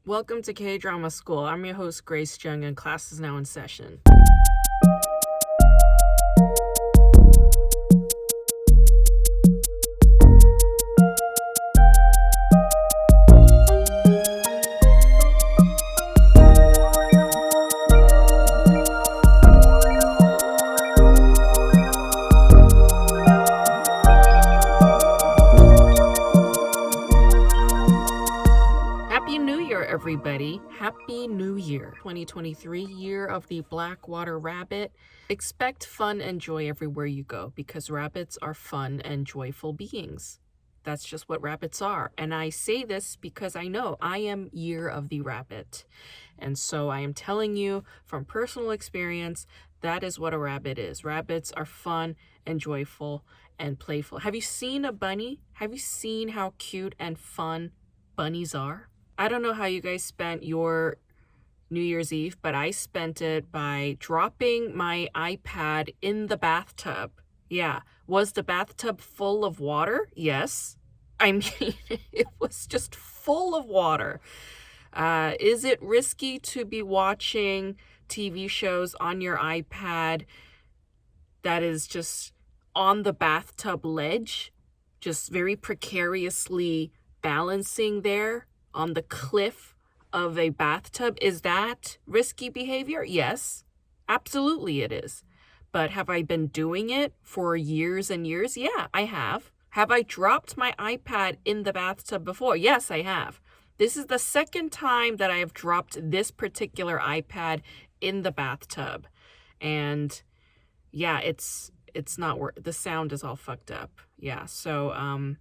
Welcome to K-Drama School. I'm your host, Grace Jung, and class is now in session. Happy New Year, everybody. Happy New Year. 2023, year of the Blackwater Rabbit. Expect fun and joy everywhere you go because rabbits are fun and joyful beings. That's just what rabbits are. And I say this because I know I am year of the rabbit. And so I am telling you from personal experience, that is what a rabbit is. Rabbits are fun and joyful and playful. Have you seen a bunny? Have you seen how cute and fun bunnies are? I don't know how you guys spent your New Year's Eve, but I spent it by dropping my iPad in the bathtub. Yeah. Was the bathtub full of water? Yes. I mean, it was just full of water. Is it risky to be watching TV shows on your iPad that is just on the bathtub ledge, just very precariously balancing there on the cliff of a bathtub? Is that risky behavior? Yes, absolutely it is. But have I been doing it for years and years? Yeah, I have. Have I dropped my iPad in the bathtub before? Yes, I have. This is the second time that I have dropped this particular iPad in the bathtub. And yeah, it's not the sound is all fucked up. Yeah, so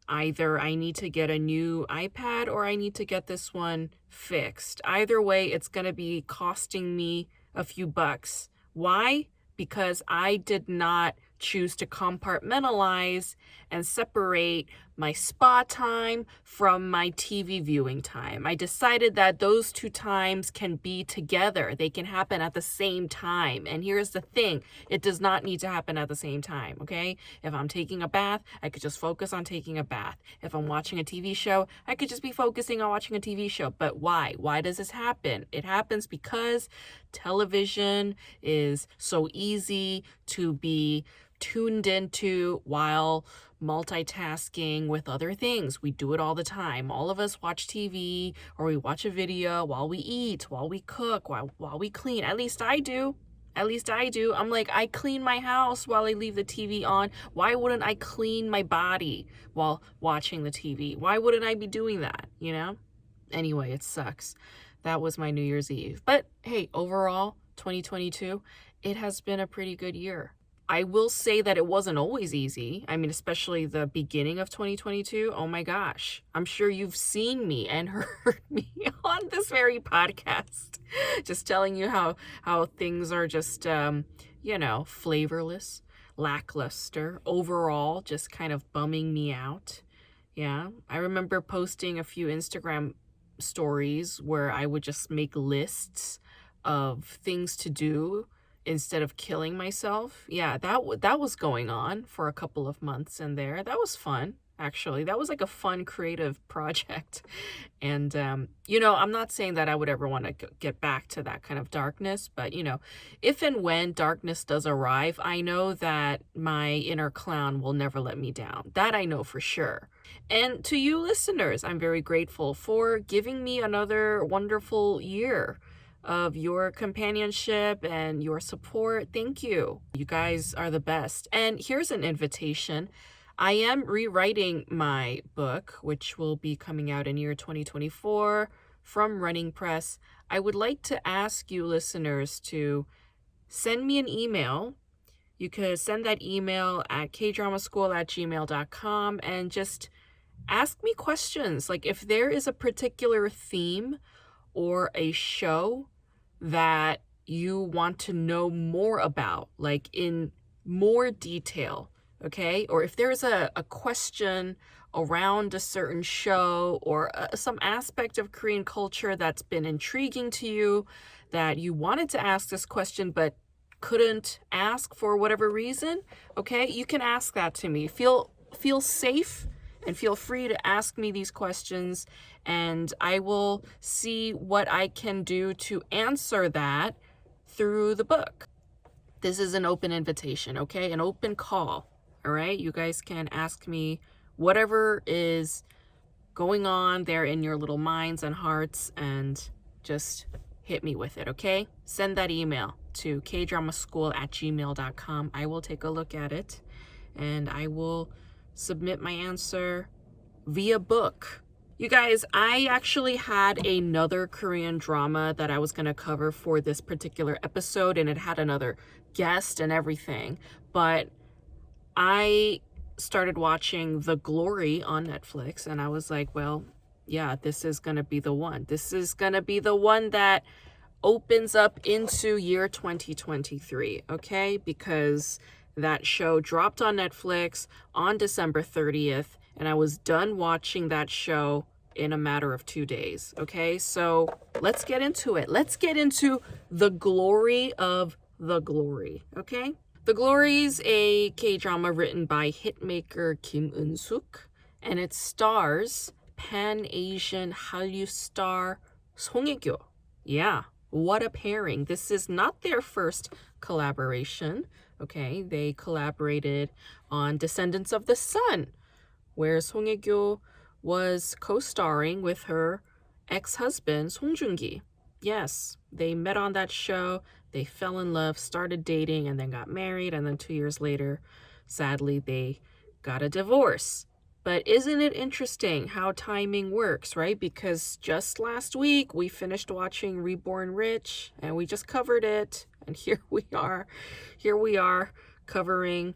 either I need to get a new iPad or I need to get this one fixed. Either way, it's going to be costing me a few bucks. Why? Because I did not choose to compartmentalize and separate my spa time from my TV viewing time. I decided that those two times can be together. They can happen at the same time. And here's the thing, it does not need to happen at the same time, okay? If I'm taking a bath, I could just focus on taking a bath. If I'm watching a TV show, I could just be focusing on watching a TV show. But why? Why does this happen? It happens because television is so easy to be tuned into while multitasking with other things. We do it all the time. All of us watch TV or we watch a video while we eat, while we cook, while we clean. At least I do. I'm like, I clean my house while I leave the TV on. Why wouldn't I clean my body while watching the TV? Why wouldn't I be doing that, you know? Anyway, it sucks. That was my New Year's Eve. But hey, overall, 2022, it has been a pretty good year. I will say that it wasn't always easy. I mean, especially the beginning of 2022. Oh my gosh. I'm sure you've seen me and heard me on this very podcast. Just telling you how things are just, flavorless, lackluster, overall, just kind of bumming me out. Yeah. I remember posting a few Instagram stories where I would just make lists of things to do instead of killing myself. Yeah, that was going on for a couple of months in there. That was fun, actually. That was like a fun creative project. And, I'm not saying that I would ever want to get back to that kind of darkness, but, if and when darkness does arrive, I know that my inner clown will never let me down. That I know for sure. And to you listeners, I'm very grateful for giving me another wonderful year of your companionship and your support. Thank you. You guys are the best. And here's an invitation. I am rewriting my book, which will be coming out in year 2024 from Running Press. I would like to ask you listeners to send me an email. You could send that email at kdramaschool@gmail.com and just ask me questions. Like if there is a particular theme or a show that you want to know more about, like in more detail, okay? Or if there's a question around a certain show or some aspect of Korean culture that's been intriguing to you, that you wanted to ask this question but couldn't ask for whatever reason, okay? You can ask that to me. Feel safe And feel free to ask me these questions, and I will see what I can do to answer that through the book. This is an open invitation, okay? An open call, all right? You guys can ask me whatever is going on there in your little minds and hearts, and just hit me with it, okay? Send that email to kdramaschool@gmail.com. I will take a look at it, and I will submit my answer via book. You guys, I actually had another Korean drama that I was going to cover for this particular episode, and it had another guest and everything, but I started watching The Glory on Netflix, and I was like, well, yeah, this is going to be the one. This is going to be the one that opens up into year 2023, okay? Because that show dropped on Netflix on December 30th, and I was done watching that show in a matter of 2 days, okay? So let's get into it. Let's get into The Glory of The Glory, okay? The Glory is a K-drama written by hitmaker Kim Eun-suk, and it stars Pan-Asian Hallyu star Song Hye-kyo. Yeah, what a pairing. This is not their first collaboration, okay? They collaborated on Descendants of the Sun, where Song Hye-kyo was co-starring with her ex-husband, Song Joong-ki. Yes, they met on that show, they fell in love, started dating, and then got married, and then 2 years later, sadly, they got a divorce. But isn't it interesting how timing works, right? Because just last week, we finished watching Reborn Rich, and we just covered it, and here we are covering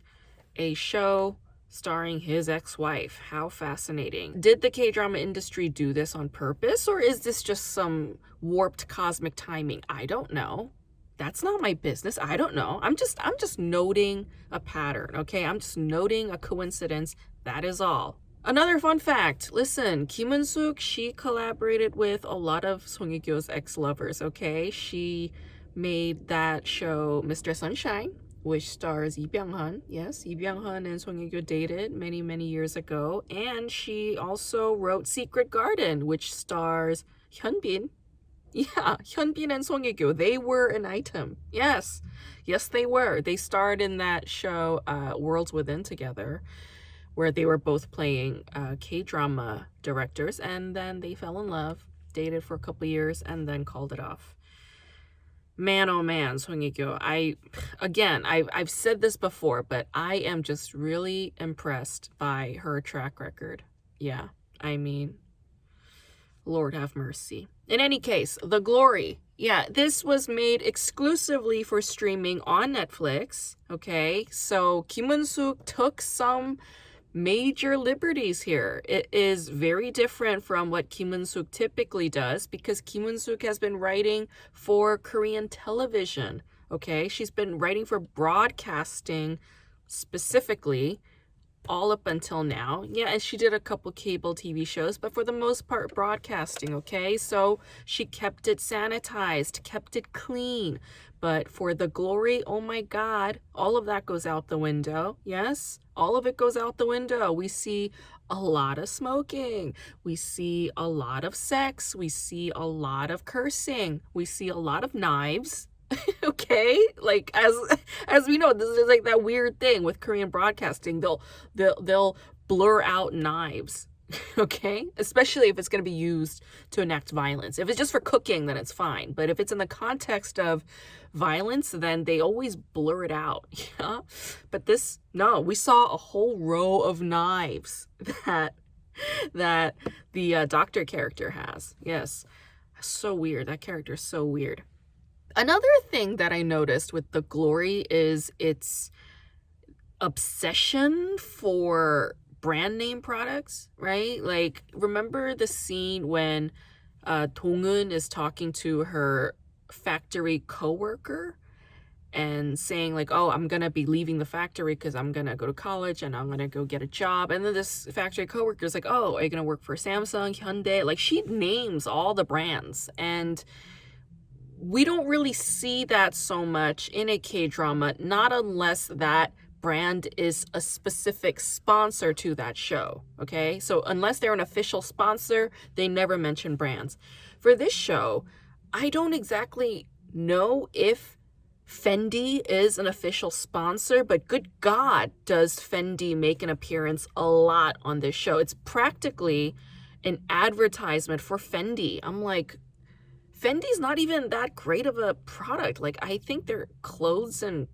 a show starring his ex-wife. How fascinating. Did the K-drama industry do this on purpose, or is this just some warped cosmic timing? I don't know. That's not my business. I don't know. I'm just noting a pattern, okay? I'm just noting a coincidence. That is all. Another fun fact. Listen, Kim Eun-suk, she collaborated with a lot of Song Hye-kyo's ex-lovers, okay? She made that show Mr. Sunshine, which stars Lee Byung-hun. Yes, Lee Byung-hun and Song Hye-kyo dated many, many years ago. And she also wrote Secret Garden, which stars Hyunbin. Yeah, Hyunbin and Song Hye-kyo, they were an item. Yes, they were. They starred in that show, Worlds Within, together, where they were both playing K-drama directors, and then they fell in love, dated for a couple years, and then called it off. Man, oh man, Song Hye-kyo. I've said this before, but I am just really impressed by her track record. Yeah, I mean, Lord have mercy. In any case, The Glory. Yeah, this was made exclusively for streaming on Netflix, okay? So Kim Eun-suk took some major liberties here. It is very different from what Kim Eun-suk typically does, because Kim Eun-suk has been writing for Korean television, okay? She's been writing for broadcasting specifically all up until now. Yeah, and she did a couple cable TV shows, but for the most part, broadcasting, okay? So she kept it sanitized, kept it clean. But for The Glory, oh my God, all of that goes out the window. Yes, all of it goes out the window. We see a lot of smoking. We see a lot of sex. We see a lot of cursing. We see a lot of knives. Okay, like as we know, this is like that weird thing with Korean broadcasting. They'll blur out knives. Okay, especially if it's going to be used to enact violence. If it's just for cooking, then it's fine, but if it's in the context of violence, then they always blur it out. Yeah, but no, we saw a whole row of knives that the doctor character has. Yes, so weird. That character is so weird. Another thing that I noticed with The Glory is its obsession for brand name products, right? Like, remember the scene when Dong-eun is talking to her factory coworker and saying like, oh, I'm gonna be leaving the factory because I'm gonna go to college and I'm gonna go get a job. And then this factory coworker is like, oh, are you gonna work for Samsung, Hyundai? Like, she names all the brands, and we don't really see that so much in a K-drama, not unless that brand is a specific sponsor to that show, okay? So unless they're an official sponsor, they never mention brands. For this show, I don't exactly know if Fendi is an official sponsor, but good God, does Fendi make an appearance a lot on this show. It's practically an advertisement for Fendi. I'm like, Fendi's not even that great of a product. Like, I think their clothes and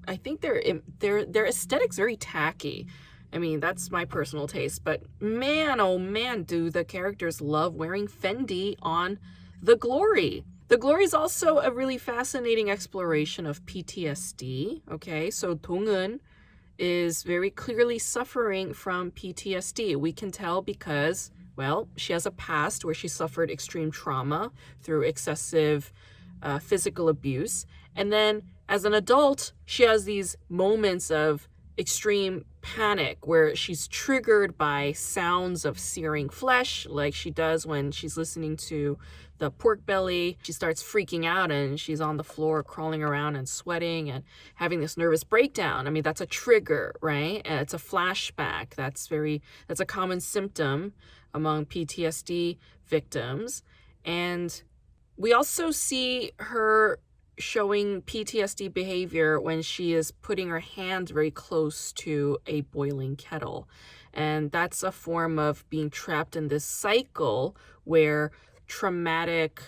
I think their aesthetic's very tacky. I mean, that's my personal taste, but man, oh man, do the characters love wearing Fendi on The Glory. The Glory is also a really fascinating exploration of PTSD, okay? So Dong-eun is very clearly suffering from PTSD. We can tell because, well, she has a past where she suffered extreme trauma through excessive physical abuse. And then as an adult, she has these moments of extreme panic where she's triggered by sounds of searing flesh, like she does when she's listening to the pork belly. She starts freaking out and she's on the floor crawling around and sweating and having this nervous breakdown. I mean, that's a trigger, right? And it's a flashback. That's a common symptom among PTSD victims. And we also see her showing PTSD behavior when she is putting her hand very close to a boiling kettle. And that's a form of being trapped in this cycle where traumatic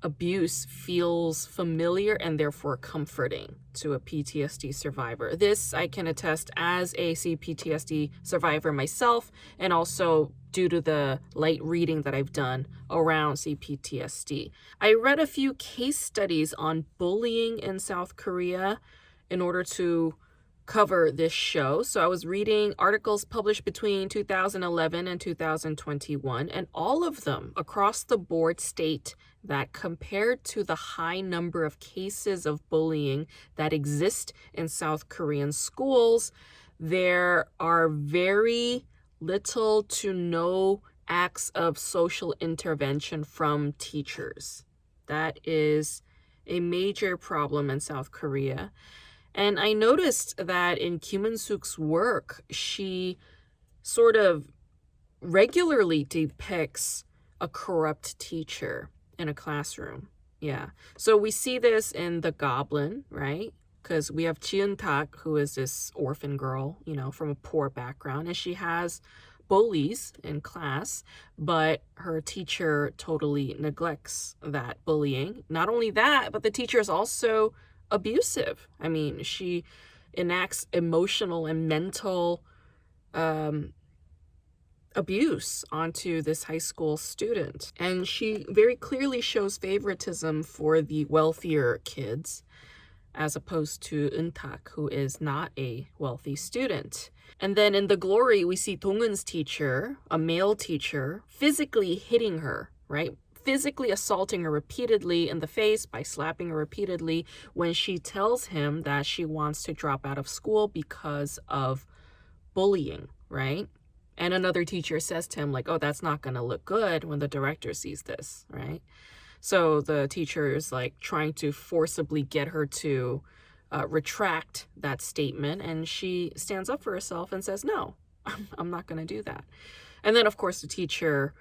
abuse feels familiar and therefore comforting to a PTSD survivor. This I can attest as a CPTSD survivor myself, and also due to the light reading that I've done around CPTSD. I read a few case studies on bullying in South Korea in order to cover this show. So I was reading articles published between 2011 and 2021, and all of them across the board state that compared to the high number of cases of bullying that exist in South Korean schools, there are very little to no acts of social intervention from teachers. That is a major problem in South Korea. And I noticed that in Kim Eun-suk's work, she sort of regularly depicts a corrupt teacher in a classroom. Yeah. So we see this in The Goblin, right? Because we have ji-yeon, who is this orphan girl, from a poor background, and she has bullies in class, but her teacher totally neglects that bullying. Not only that, but the teacher is also abusive. I mean, she enacts emotional and mental abuse onto this high school student. And she very clearly shows favoritism for the wealthier kids, as opposed to Eun-tak, who is not a wealthy student. And then in The Glory, we see Dong-eun's teacher, a male teacher, physically hitting her, right? Physically assaulting her repeatedly in the face by slapping her repeatedly when she tells him that she wants to drop out of school because of bullying, right? And another teacher says to him, like, oh, that's not going to look good when the director sees this, right? So the teacher is like trying to forcibly get her to retract that statement. And she stands up for herself and says, no, I'm not going to do that. And then, of course, the teacher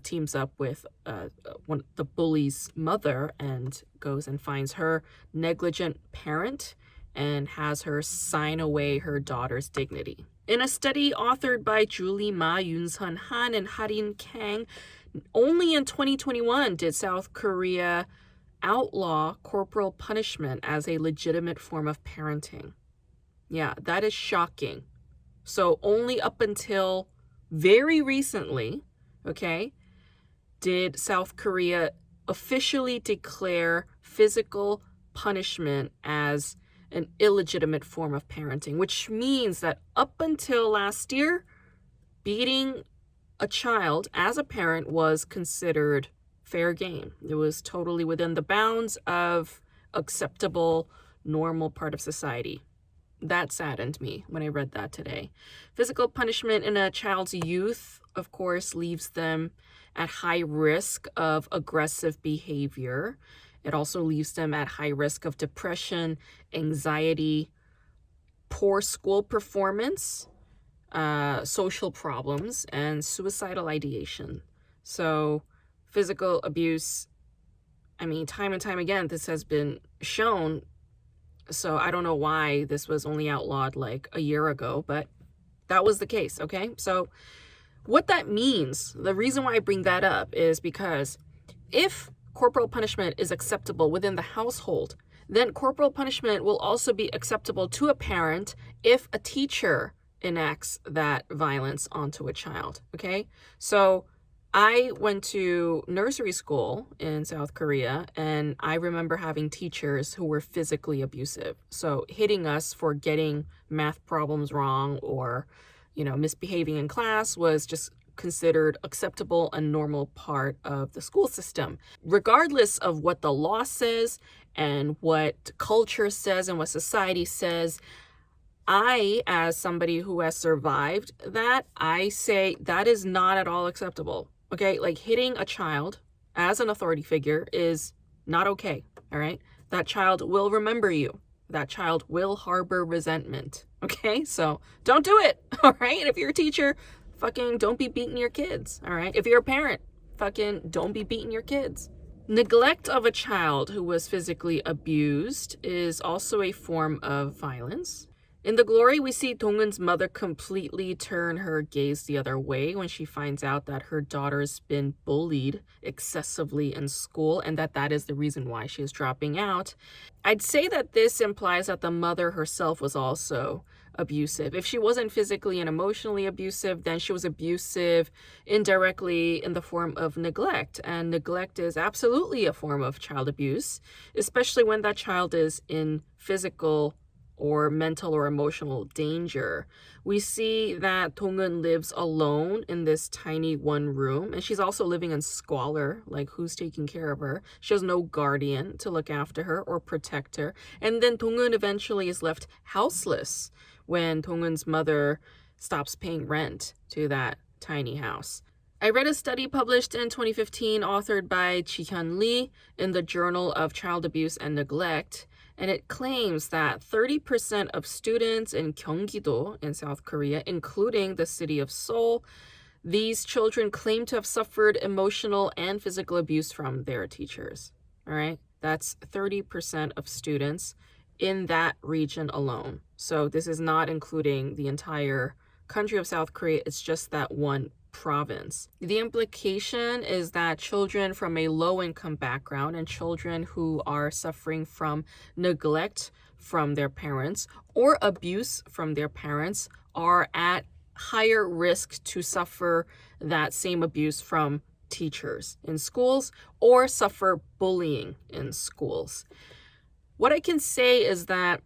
teams up with the bully's mother and goes and finds her negligent parent and has her sign away her daughter's dignity. In a study authored by Julie Ma, Yoon-sun Han, and Harin Kang, only in 2021 did South Korea outlaw corporal punishment as a legitimate form of parenting. Yeah, that is shocking. So only up until very recently, okay, did South Korea officially declare physical punishment as an illegitimate form of parenting, which means that up until last year, beating a child as a parent was considered fair game. It was totally within the bounds of acceptable, normal part of society. That saddened me when I read that today. Physical punishment in a child's youth, of course, leaves them at high risk of aggressive behavior. It also leaves them at high risk of depression, anxiety, poor school performance, social problems, and suicidal ideation. So physical abuse, I mean, time and time again, this has been shown. So I don't know why this was only outlawed like a year ago, but that was the case, okay? So what that means, the reason why I bring that up is because if corporal punishment is acceptable within the household, then corporal punishment will also be acceptable to a parent if a teacher enacts that violence onto a child, okay? So I went to nursery school in South Korea, and I remember having teachers who were physically abusive. So hitting us for getting math problems wrong or, misbehaving in class was just considered acceptable and normal part of the school system. Regardless of what the law says and what culture says and what society says, I, as somebody who has survived that, I say that is not at all acceptable. Okay, like hitting a child as an authority figure is not okay, all right? That child will remember you. That child will harbor resentment, okay? So don't do it, all right? If you're a teacher, fucking don't be beating your kids, all right? If you're a parent, fucking don't be beating your kids. Neglect of a child who was physically abused is also a form of violence. In The Glory, we see Dong-eun's mother completely turn her gaze the other way when she finds out that her daughter's been bullied excessively in school and that is the reason why she is dropping out. I'd say that this implies that the mother herself was also abusive. If she wasn't physically and emotionally abusive, then she was abusive indirectly in the form of neglect. And neglect is absolutely a form of child abuse, especially when that child is in physical or mental or emotional danger. We see that Dong-eun lives alone in this tiny one room, and she's also living in squalor. Like, who's taking care of her? She has no guardian to look after her or protect her. And then Dong-eun eventually is left houseless when Dong-eun's mother stops paying rent to that tiny house. I read a study published in 2015 authored by Ji-yeon Lee in the Journal of Child Abuse and Neglect, and it claims that 30% of students in Gyeonggi-do in South Korea, including the city of Seoul, these children claim to have suffered emotional and physical abuse from their teachers. All right, that's 30% of students in that region alone. So this is not including the entire country of South Korea. It's just that one province. The implication is that children from a low-income background and children who are suffering from neglect from their parents or abuse from their parents are at higher risk to suffer that same abuse from teachers in schools or suffer bullying in schools. What I can say is that,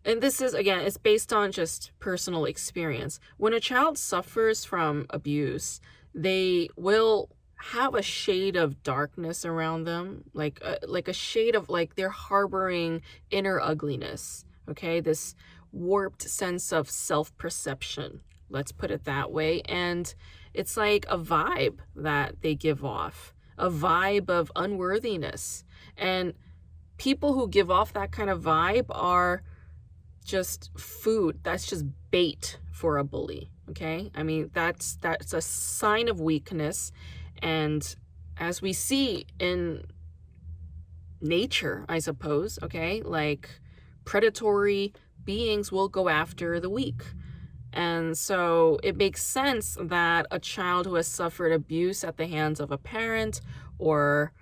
and this is, again, it's based on just personal experience. When a child suffers from abuse, they will have a shade of darkness around them, like a shade of, like, they're harboring inner ugliness, okay? This warped sense of self-perception, let's put it that way. And it's like a vibe that they give off, a vibe of unworthiness. And people who give off that kind of vibe are just food. That's just bait for a bully, okay? I mean, that's a sign of weakness. And as we see in nature, I suppose, okay, like predatory beings will go after the weak. And so it makes sense that a child who has suffered abuse at the hands of a parent or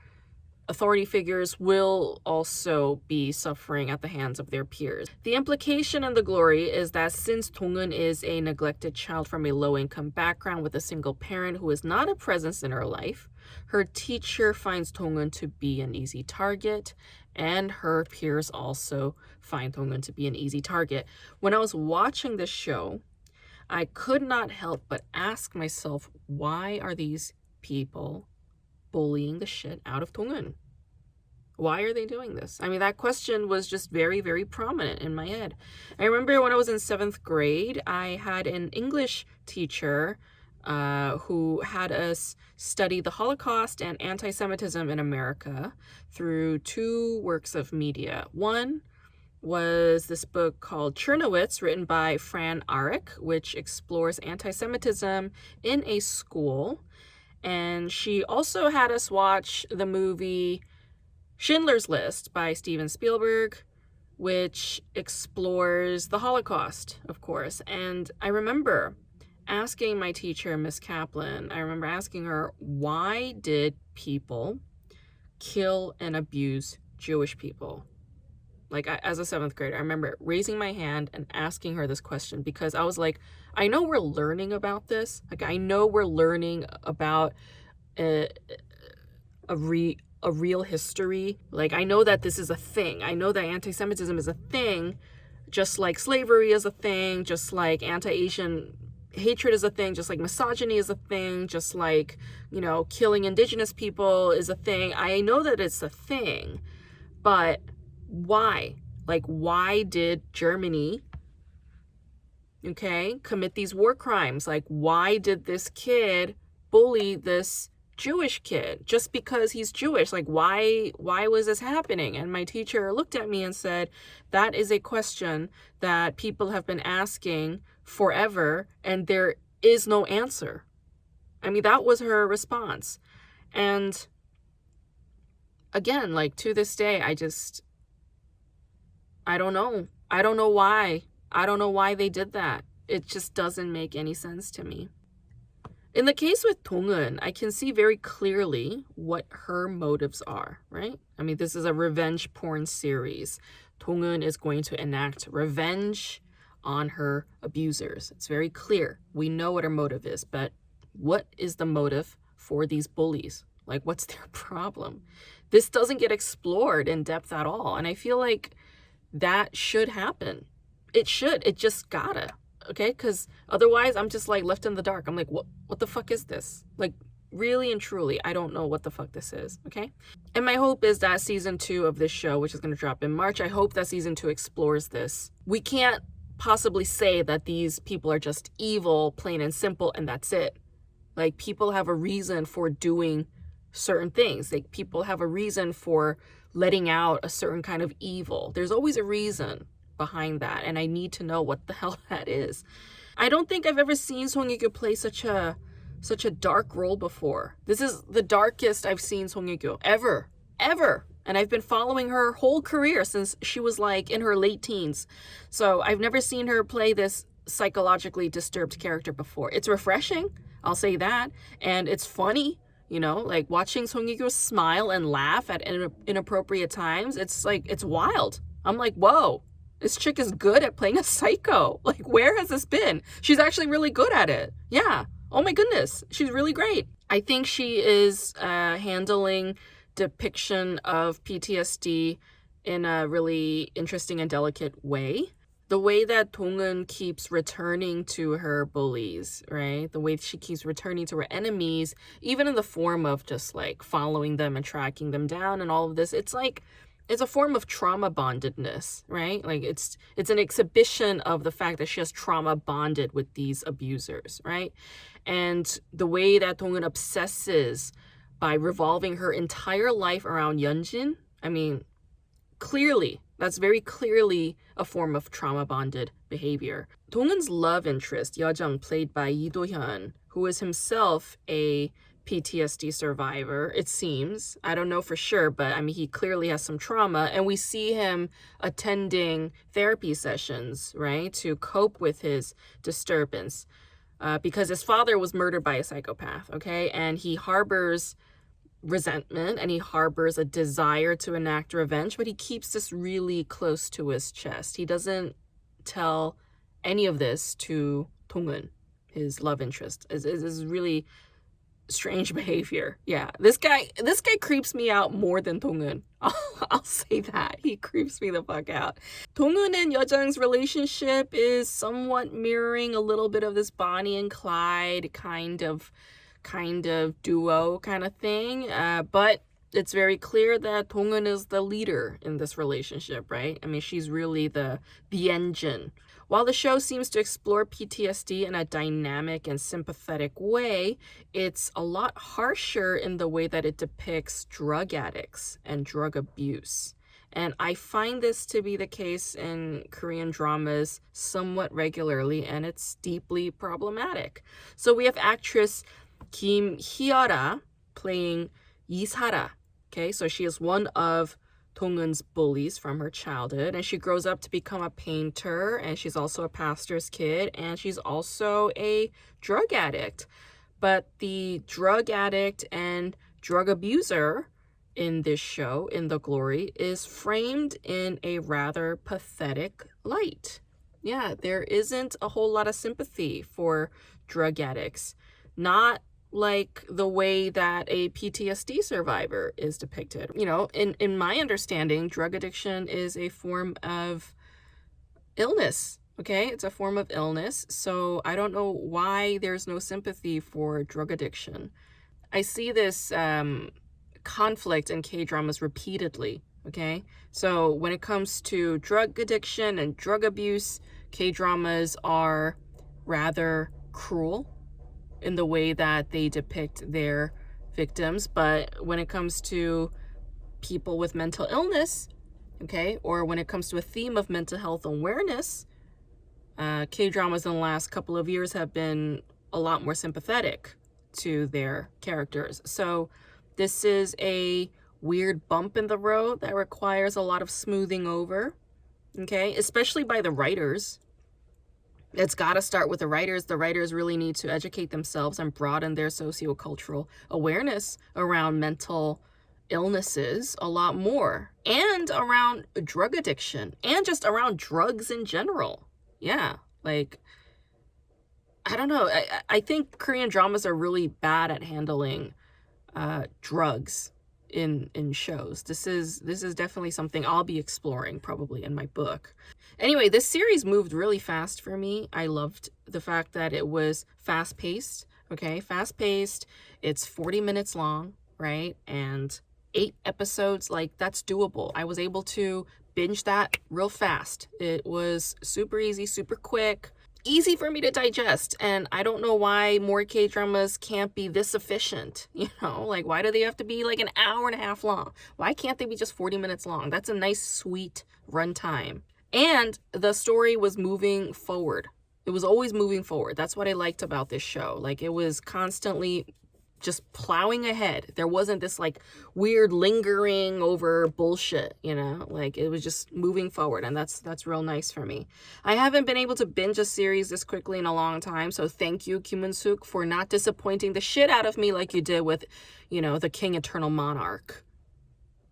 authority figures will also be suffering at the hands of their peers. The implication in The Glory is that since Dong-eun is a neglected child from a low-income background with a single parent who is not a presence in her life, her teacher finds Dong-eun to be an easy target, and her peers also find Dong-eun to be an easy target. When I was watching this show, I could not help but ask myself, why are these people bullying the shit out of Dong-eun? Why are they doing this? I mean, that question was just very, very prominent in my head. I remember when I was in 7th grade, I had an English teacher who had us study the Holocaust and anti-Semitism in America through 2 works of media. One, was this book called Chernowitz, written by Fran Arick, which explores anti-Semitism in a school. And she also had us watch the movie Schindler's List by Steven Spielberg, which explores the Holocaust, of course. And I remember asking my teacher, Miss Kaplan, I remember asking her, why did people kill and abuse Jewish people? Like, as a 7th grader, I remember raising my hand and asking her this question, because I was like, I know we're learning about this. Like, I know we're learning about a real history. Like, I know that this is a thing. I know that anti-Semitism is a thing, just like slavery is a thing, just like anti-Asian hatred is a thing, just like misogyny is a thing, just like, you know, killing indigenous people is a thing. I know that it's a thing, but why? Like, why did Germany, okay, commit these war crimes? Like, why did this kid bully this Jewish kid just because he's Jewish? Like, why was this happening? And my teacher looked at me and said, that is a question that people have been asking forever, and there is no answer. I mean, that was her response. And again, like, to this day, I don't know. I don't know why. I don't know why they did that. It just doesn't make any sense to me. In the case with do-hyun, I can see very clearly what her motives are, right? I mean, this is a revenge porn series. Do-hyun is going to enact revenge on her abusers. It's very clear. We know what her motive is, but what is the motive for these bullies? Like, what's their problem? This doesn't get explored in depth at all. And I feel like that should happen. It should. It just gotta. Okay, because otherwise I'm just like left in the dark. I'm like, what the fuck is this? Like, really and truly, I don't know what the fuck this is. Okay, and my hope is that season 2 of this show, which is going to drop in March, I hope that season 2 explores this. We can't possibly say that these people are just evil, plain and simple, and that's it. Like, people have a reason for doing certain things. Like, people have a reason for letting out a certain kind of evil. There's always a reason behind that, and I need to know what the hell that is. I don't think I've ever seen Song Hye-kyo play such a dark role before. This is the darkest I've seen Song Hye-kyo ever. And I've been following her whole career since she was like in her late teens. So I've never seen her play this psychologically disturbed character before. It's refreshing, I'll say that, and it's funny. You know, like watching Song Hye-kyo smile and laugh at inappropriate times. It's like, it's wild. I'm like, whoa. This chick is good at playing a psycho. Like, where has this been? She's actually really good at it. Yeah. Oh my goodness. She's really great. I think she is handling depiction of PTSD in a really interesting and delicate way. The way that do-hyun keeps returning to her bullies, right? The way she keeps returning to her enemies, even in the form of just like following them and tracking them down and all of this. It's like, it's a form of trauma bondedness, right? Like, it's an exhibition of the fact that she has trauma bonded with these abusers, right? And the way that do-hyun obsesses by revolving her entire life around Yeonjin, I mean, clearly, that's very clearly a form of trauma bonded behavior. Do-hyun's love interest, Yeojung, played by Lee Do-hyun, who is himself a PTSD survivor, it seems. I don't know for sure, but I mean, he clearly has some trauma, and we see him attending therapy sessions, right, to cope with his disturbance, because his father was murdered by a psychopath, okay, and he harbors resentment and he harbors a desire to enact revenge, but he keeps this really close to his chest. He doesn't tell any of this to Do-hyun, his love interest. Is really strange behavior. Yeah, this guy creeps me out more than Do-hyun. I'll say that. He creeps me the fuck out. Do-hyun and Yeojung's relationship is somewhat mirroring a little bit of this Bonnie and Clyde kind of duo kind of thing, but it's very clear that Do-hyun is the leader in this relationship, right? I mean, she's really the engine. While the show seems to explore PTSD in a dynamic and sympathetic way, it's a lot harsher in the way that it depicts drug addicts and drug abuse. And I find this to be the case in Korean dramas somewhat regularly, and it's deeply problematic. So we have actress Kim Hye-ra playing Yi-sara. Okay, so she is one of Dong-eun's bullies from her childhood, and she grows up to become a painter, and she's also a pastor's kid, and she's also a drug addict. But the drug addict and drug abuser in this show, in The Glory, is framed in a rather pathetic light. Yeah, there isn't a whole lot of sympathy for drug addicts. Not like the way that a PTSD survivor is depicted. You know, in my understanding, drug addiction is a form of illness. Okay, it's a form of illness. So I don't know why there's no sympathy for drug addiction. I see this conflict in K-dramas repeatedly, okay? So when it comes to drug addiction and drug abuse, K-dramas are rather cruel in the way that they depict their victims. But when it comes to people with mental illness, okay, or when it comes to a theme of mental health awareness, K-dramas in the last couple of years have been a lot more sympathetic to their characters. So this is a weird bump in the road that requires a lot of smoothing over, okay, especially by the writers. It's got to start with the writers. The writers really need to educate themselves and broaden their sociocultural awareness around mental illnesses a lot more, and around drug addiction, and just around drugs in general. Yeah, like, I don't know. I think Korean dramas are really bad at handling drugs in shows. This is definitely something I'll be exploring probably in my book. Anyway, this series moved really fast for me. I loved the fact that it was fast-paced, okay? Fast-paced. It's 40 minutes long, right? And 8 episodes, like, that's doable. I was able to binge that real fast. It was super easy, super quick, easy for me to digest. And I don't know why more K-dramas can't be this efficient. You know, like, why do they have to be like an hour and a half long? Why can't they be just 40 minutes long? That's a nice, sweet runtime. And the story was moving forward. It was always moving forward. That's what I liked about this show. Like, it was constantly just plowing ahead. There wasn't this like weird lingering over bullshit, you know, like it was just moving forward, and that's real nice for me. I haven't been able to binge a series this quickly in a long time, so thank you, Kim Eun-suk, for not disappointing the shit out of me like you did with, you know, The King Eternal Monarch.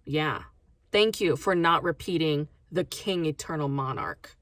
Yeah, thank you for not repeating The King Eternal Monarch.